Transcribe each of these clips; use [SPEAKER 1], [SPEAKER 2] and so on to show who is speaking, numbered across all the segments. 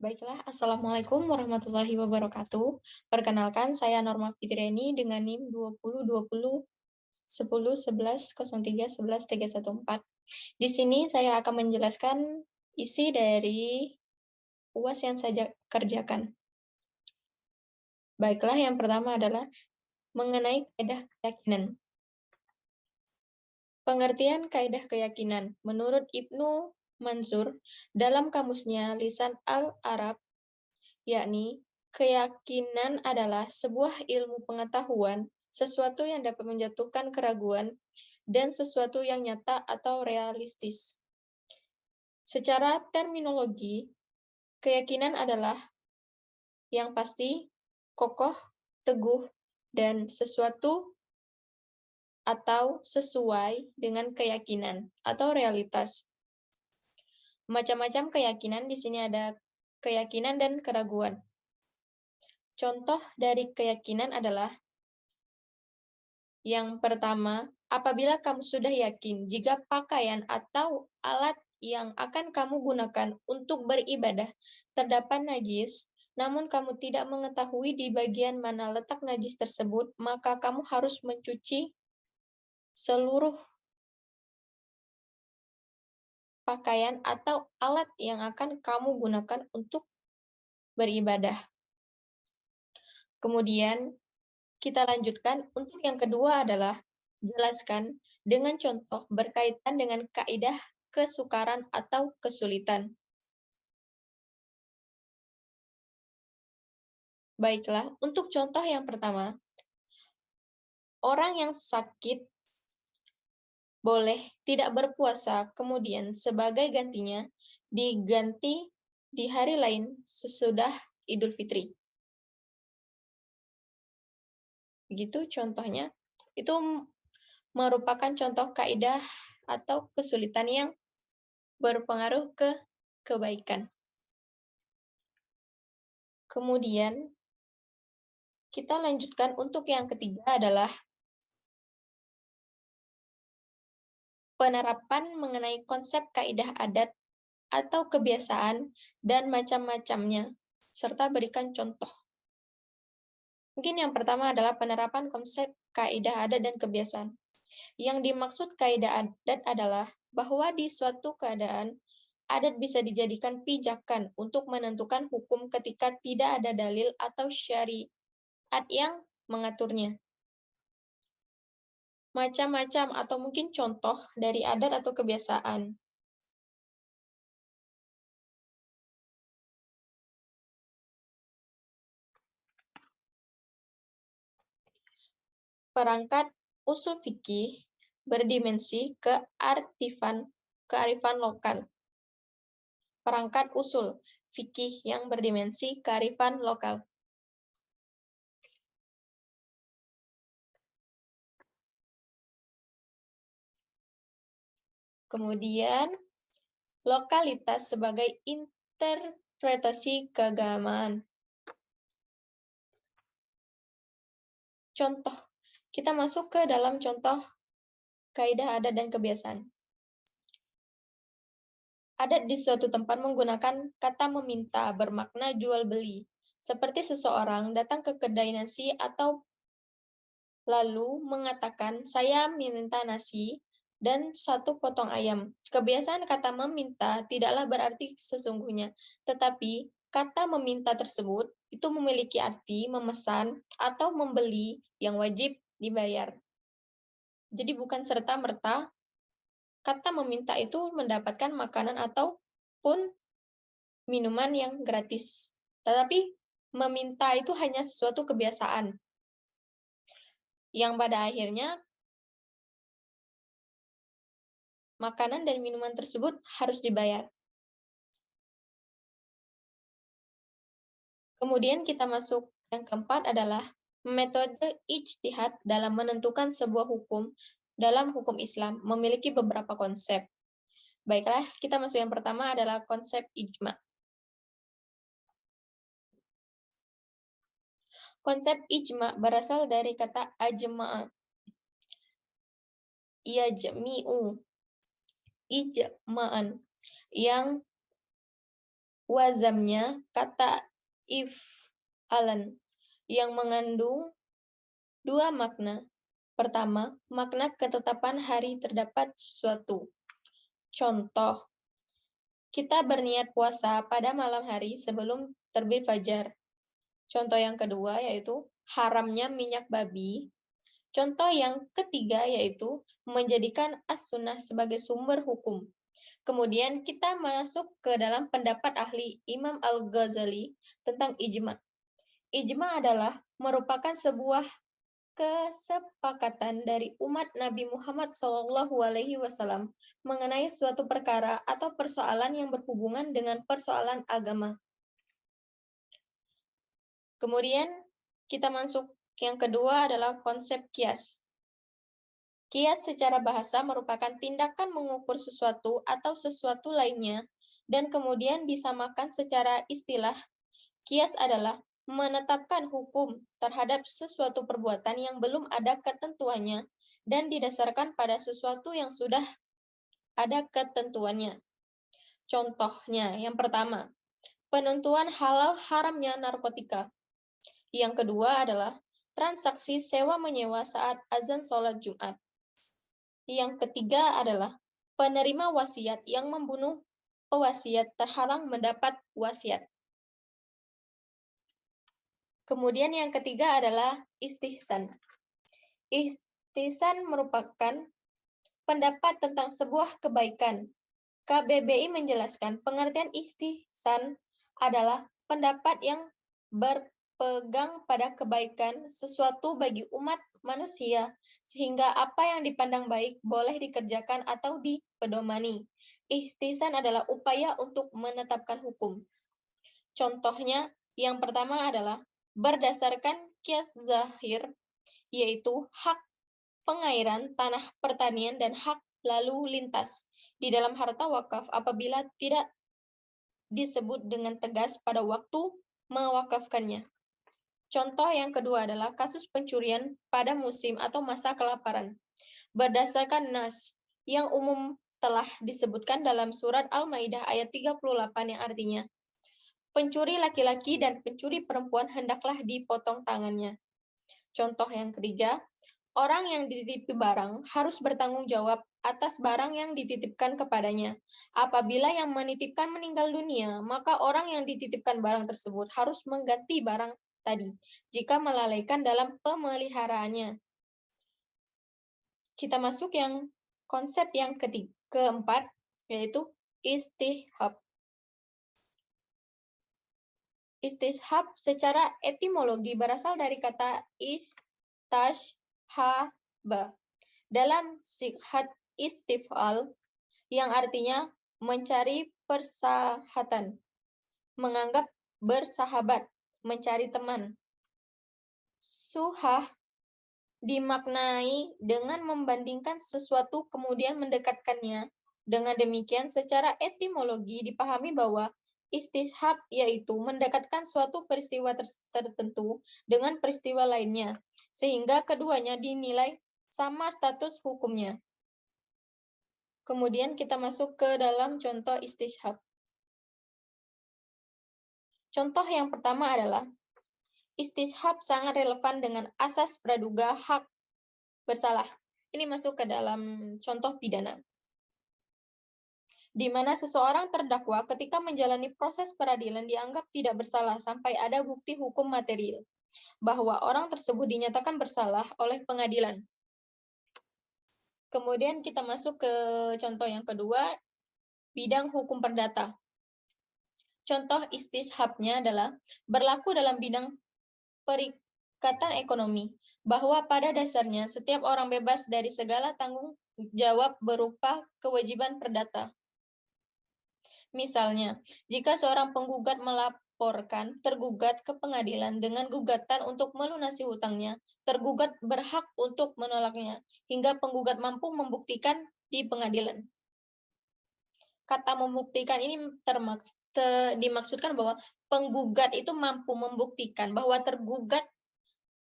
[SPEAKER 1] Baiklah, Assalamualaikum warahmatullahi wabarakatuh. Perkenalkan, saya Norma Fitriani dengan NIM 2020 10 11 03 11 314. Di sini saya akan menjelaskan isi dari UAS yang saya kerjakan. Baiklah, yang pertama adalah mengenai kaidah keyakinan. Pengertian kaidah keyakinan menurut Ibnu Mansur dalam kamusnya Lisan al-Arab, yakni keyakinan adalah sebuah ilmu pengetahuan, sesuatu yang dapat menjatuhkan keraguan, dan sesuatu yang nyata atau realistis. Secara terminologi, keyakinan adalah yang pasti, kokoh, teguh, dan sesuatu atau sesuai dengan keyakinan atau realitas. Macam-macam keyakinan di sini ada keyakinan dan keraguan. Contoh dari keyakinan adalah yang pertama, apabila kamu sudah yakin jika pakaian atau alat yang akan kamu gunakan untuk beribadah terdapat najis, namun kamu tidak mengetahui di bagian mana letak najis tersebut, maka kamu harus mencuci seluruh pakaian atau alat yang akan kamu gunakan untuk beribadah. Kemudian, kita lanjutkan. Untuk yang kedua adalah jelaskan dengan contoh berkaitan dengan kaidah kesukaran atau kesulitan. Baiklah, untuk contoh yang pertama, orang yang sakit boleh tidak berpuasa, kemudian sebagai gantinya diganti di hari lain sesudah Idul Fitri. Begitu contohnya. Itu merupakan contoh kaidah atau kesulitan yang berpengaruh ke kebaikan. Kemudian, kita lanjutkan untuk yang ketiga adalah penerapan mengenai konsep kaidah adat atau kebiasaan dan macam-macamnya, serta berikan contoh. Mungkin yang pertama adalah penerapan konsep kaidah adat dan kebiasaan. Yang dimaksud kaidah adat adalah bahwa di suatu keadaan, adat bisa dijadikan pijakan untuk menentukan hukum ketika tidak ada dalil atau syariat yang mengaturnya. Macam-macam atau mungkin contoh dari adat atau kebiasaan. Perangkat usul fikih berdimensi kearifan lokal. Perangkat usul fikih yang berdimensi kearifan lokal. Kemudian, lokalitas sebagai interpretasi keagamaan. Contoh, kita masuk ke dalam contoh kaidah adat dan kebiasaan. Adat di suatu tempat menggunakan kata meminta bermakna jual beli, seperti seseorang datang ke kedai nasi atau lalu mengatakan, saya minta nasi dan 1 potong ayam. Kebiasaan kata meminta tidaklah berarti sesungguhnya, tetapi kata meminta tersebut itu memiliki arti memesan atau membeli yang wajib dibayar. Jadi bukan serta-merta kata meminta itu mendapatkan makanan ataupun minuman yang gratis. Tetapi meminta itu hanya sesuatu kebiasaan yang pada akhirnya makanan dan minuman tersebut harus dibayar. Kemudian kita masuk yang keempat adalah metode ijtihad dalam menentukan sebuah hukum dalam hukum Islam memiliki beberapa konsep. Baiklah, kita masuk yang pertama adalah konsep ijma. Konsep ijma berasal dari kata ajma'a. Yajmi'u ijma'an yang wazamnya kata if'alan yang mengandung dua makna. Pertama, makna ketetapan hari terdapat sesuatu. Contoh, kita berniat puasa pada malam hari sebelum terbit fajar. Contoh yang kedua yaitu haramnya minyak babi. Contoh yang ketiga yaitu menjadikan as-sunnah sebagai sumber hukum. Kemudian kita masuk ke dalam pendapat ahli Imam Al-Ghazali tentang ijma. Ijma adalah merupakan sebuah kesepakatan dari umat Nabi Muhammad SAW mengenai suatu perkara atau persoalan yang berhubungan dengan persoalan agama. Kemudian kita masuk yang kedua adalah konsep kias. Kias secara bahasa merupakan tindakan mengukur sesuatu atau sesuatu lainnya dan kemudian disamakan secara istilah. Kias adalah menetapkan hukum terhadap sesuatu perbuatan yang belum ada ketentuannya dan didasarkan pada sesuatu yang sudah ada ketentuannya. Contohnya, yang pertama, penentuan halal haramnya narkotika. Yang kedua adalah transaksi sewa-menyewa saat azan sholat Jumat. Yang ketiga adalah penerima wasiat yang membunuh pewasiat terhalang mendapat wasiat. Kemudian yang ketiga adalah istihsan. Istihsan merupakan pendapat tentang sebuah kebaikan. KBBI menjelaskan pengertian istihsan adalah pendapat yang berpegang pada kebaikan sesuatu bagi umat manusia, sehingga apa yang dipandang baik boleh dikerjakan atau dipedomani. Istihsan adalah upaya untuk menetapkan hukum. Contohnya, yang pertama adalah berdasarkan kias zahir, yaitu hak pengairan, tanah pertanian, dan hak lalu lintas di dalam harta wakaf apabila tidak disebut dengan tegas pada waktu mewakafkannya. Contoh yang kedua adalah kasus pencurian pada musim atau masa kelaparan. Berdasarkan nas yang umum telah disebutkan dalam surat Al-Maidah ayat 38 yang artinya, pencuri laki-laki dan pencuri perempuan hendaklah dipotong tangannya. Contoh yang ketiga, orang yang dititipi barang harus bertanggung jawab atas barang yang dititipkan kepadanya. Apabila yang menitipkan meninggal dunia, maka orang yang dititipkan barang tersebut harus mengganti barang tadi, jika melalaikan dalam pemeliharaannya. Kita masuk yang konsep yang keempat, yaitu istihab. Istishab secara etimologi berasal dari kata istashhaba dalam sikhat istifal yang artinya mencari persahatan, menganggap bersahabat, mencari teman. Suhah dimaknai dengan membandingkan sesuatu kemudian mendekatkannya. Dengan demikian, secara etimologi dipahami bahwa istishab yaitu mendekatkan suatu peristiwa tertentu dengan peristiwa lainnya, sehingga keduanya dinilai sama status hukumnya. Kemudian kita masuk ke dalam contoh istishab. Contoh yang pertama adalah istishab sangat relevan dengan asas praduga hak bersalah. Ini masuk ke dalam contoh pidana, di mana seseorang terdakwa ketika menjalani proses peradilan dianggap tidak bersalah sampai ada bukti hukum material bahwa orang tersebut dinyatakan bersalah oleh pengadilan. Kemudian kita masuk ke contoh yang kedua, bidang hukum perdata. Contoh istishabnya adalah berlaku dalam bidang perikatan ekonomi, bahwa pada dasarnya setiap orang bebas dari segala tanggung jawab berupa kewajiban perdata. Misalnya, jika seorang penggugat melaporkan tergugat ke pengadilan dengan gugatan untuk melunasi hutangnya, tergugat berhak untuk menolaknya hingga penggugat mampu membuktikan di pengadilan. Kata membuktikan ini dimaksudkan bahwa penggugat itu mampu membuktikan bahwa tergugat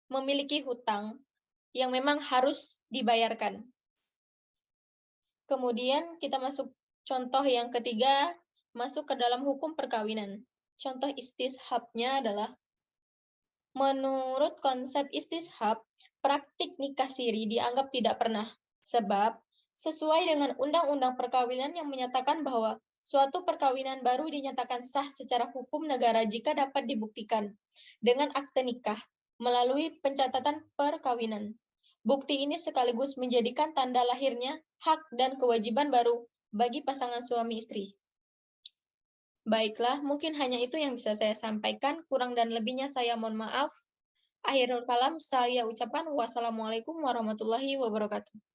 [SPEAKER 1] memiliki hutang yang memang harus dibayarkan. Kemudian kita masuk contoh yang ketiga, masuk ke dalam hukum perkawinan. Contoh istishabnya adalah menurut konsep istishab, praktik nikah siri dianggap tidak pernah, sebab sesuai dengan undang-undang perkawinan yang menyatakan bahwa suatu perkawinan baru dinyatakan sah secara hukum negara jika dapat dibuktikan dengan akte nikah melalui pencatatan perkawinan. Bukti ini sekaligus menjadikan tanda lahirnya hak dan kewajiban baru bagi pasangan suami istri. Baiklah, mungkin hanya itu yang bisa saya sampaikan. Kurang dan lebihnya saya mohon maaf. Akhirul kalam saya ucapkan wassalamualaikum warahmatullahi wabarakatuh.